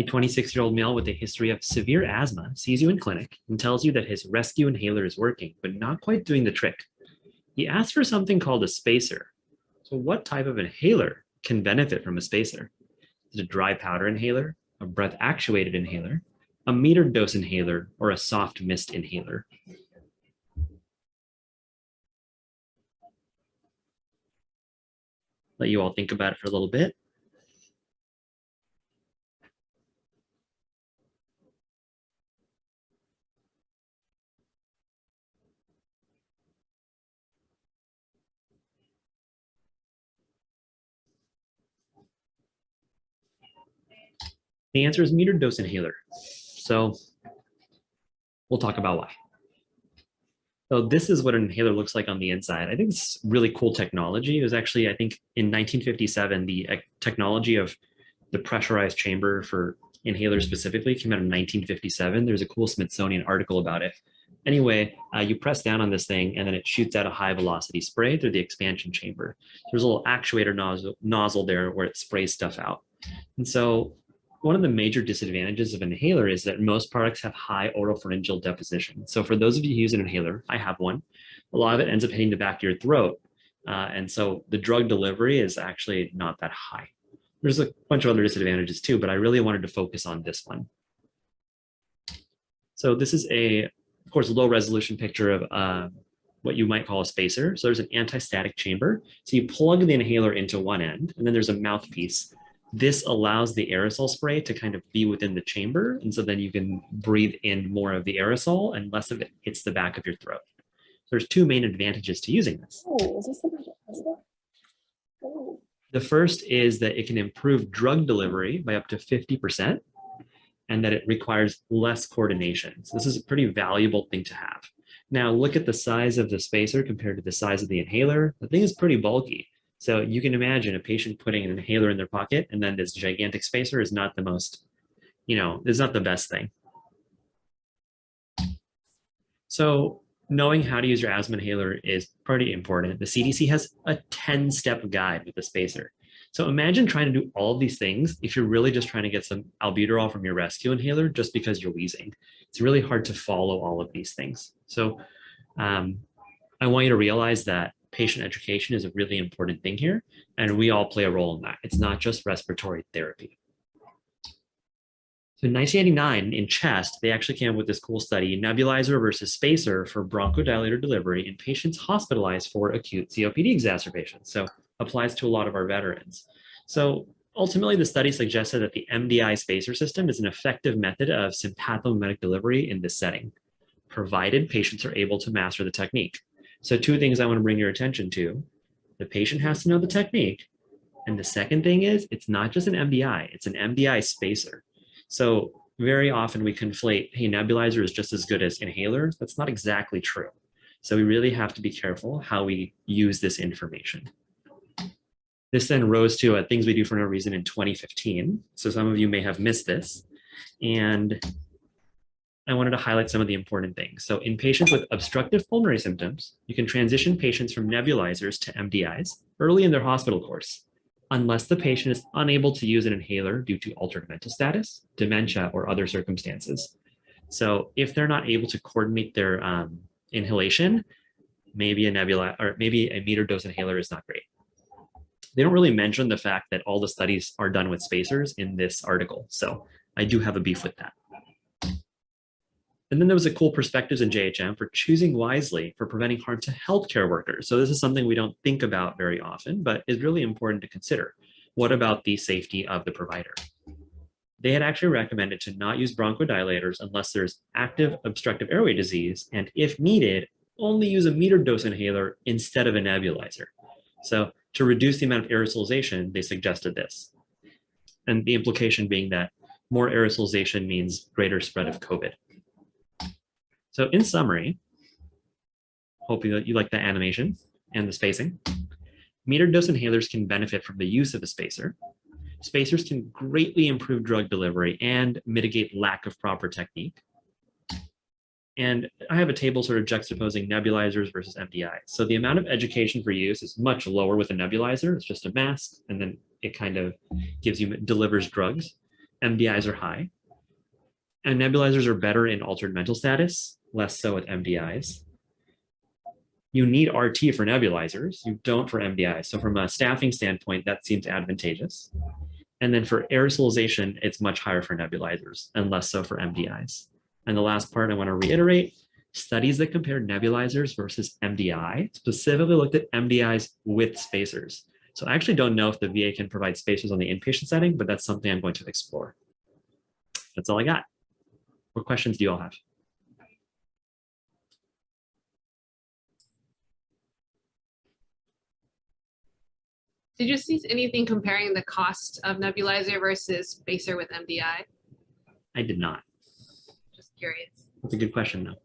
A 26-year-old male with a history of severe asthma sees you in clinic and tells you that his rescue inhaler is working, but not quite doing the trick. He asks for something called a spacer. So what type of inhaler can benefit from a spacer? Is it a dry powder inhaler, a breath actuated inhaler, a metered dose inhaler, or a soft mist inhaler? Let you all think about it for a little bit. The answer is metered dose inhaler. So we'll talk about why. So this is what an inhaler looks like on the inside. I think it's really cool technology. It was actually, I think in 1957, the technology of the pressurized chamber for inhalers specifically came out in 1957. There's a cool Smithsonian article about it. Anyway, you press down on this thing and then it shoots out a high velocity spray through the expansion chamber. There's a little actuator nozzle there where it sprays stuff out. And so one of the major disadvantages of an inhaler is that most products have high oropharyngeal deposition. So for those of you who use an inhaler, I have one, a lot of it ends up hitting the back of your throat. And so the drug delivery is actually not that high. There's a bunch of other disadvantages too, but I really wanted to focus on this one. So this is of course, a low resolution picture of what you might call a spacer. So there's an anti-static chamber. So you plug the inhaler into one end, and then there's a mouthpiece. This allows the aerosol spray to kind of be within the chamber. And so then you can breathe in more of the aerosol and less of it hits the back of your throat. There's two main advantages to using this. Oh, is this the oh. The first is that it can improve drug delivery by up to 50%, and that it requires less coordination. So this is a pretty valuable thing to have. Now look at the size of the spacer compared to the size of the inhaler. The thing is pretty bulky. So you can imagine a patient putting an inhaler in their pocket and then this gigantic spacer is not the most, is not the best thing. So knowing how to use your asthma inhaler is pretty important. The CDC has a 10-step guide with the spacer. So imagine trying to do all of these things if you're really just trying to get some albuterol from your rescue inhaler just because you're wheezing. It's really hard to follow all of these things. So I want you to realize that patient education is a really important thing here, and we all play a role in that. It's not just respiratory therapy. So in 1989, in chest, they actually came up with this cool study, nebulizer versus spacer for bronchodilator delivery in patients hospitalized for acute COPD exacerbations. So applies to a lot of our veterans. So ultimately, the study suggested that the MDI spacer system is an effective method of sympathomimetic delivery in this setting, provided patients are able to master the technique. So two things I want to bring your attention to. The patient has to know the technique. And the second thing is, it's not just an MDI, it's an MDI spacer. So very often we conflate, hey, nebulizer is just as good as inhaler. That's not exactly true. So we really have to be careful how we use this information. This then rose to things we do for no reason in 2015. So some of you may have missed this. And I wanted to highlight some of the important things. So in patients with obstructive pulmonary symptoms, you can transition patients from nebulizers to MDIs early in their hospital course, unless the patient is unable to use an inhaler due to altered mental status, dementia, or other circumstances. So if they're not able to coordinate their inhalation, maybe a nebula or maybe a metered dose inhaler is not great. They don't really mention the fact that all the studies are done with spacers in this article. So I do have a beef with that. And then there was a cool perspectives in JHM for choosing wisely for preventing harm to healthcare workers. So this is something we don't think about very often, but is really important to consider. What about the safety of the provider? They had actually recommended to not use bronchodilators unless there's active obstructive airway disease, and if needed, only use a metered dose inhaler instead of a nebulizer. So to reduce the amount of aerosolization, they suggested this. And the implication being that more aerosolization means greater spread of COVID. So in summary, hope you like the animation and the spacing. Metered dose inhalers can benefit from the use of a spacer. Spacers can greatly improve drug delivery and mitigate lack of proper technique. And I have a table sort of juxtaposing nebulizers versus MDI. So the amount of education for use is much lower with a nebulizer. It's just a mask, and then it kind of delivers drugs. MDIs are high. And nebulizers are better in altered mental status, less so with MDIs. You need RT for nebulizers, you don't for MDIs. So from a staffing standpoint, that seems advantageous. And then for aerosolization, it's much higher for nebulizers and less so for MDIs. And the last part I want to reiterate, studies that compared nebulizers versus MDI specifically looked at MDIs with spacers. So I actually don't know if the VA can provide spacers on the inpatient setting, but that's something I'm going to explore. That's all I got. What questions do you all have? Did you see anything comparing the cost of nebulizer versus spacer with MDI? I did not. Just curious. That's a good question though.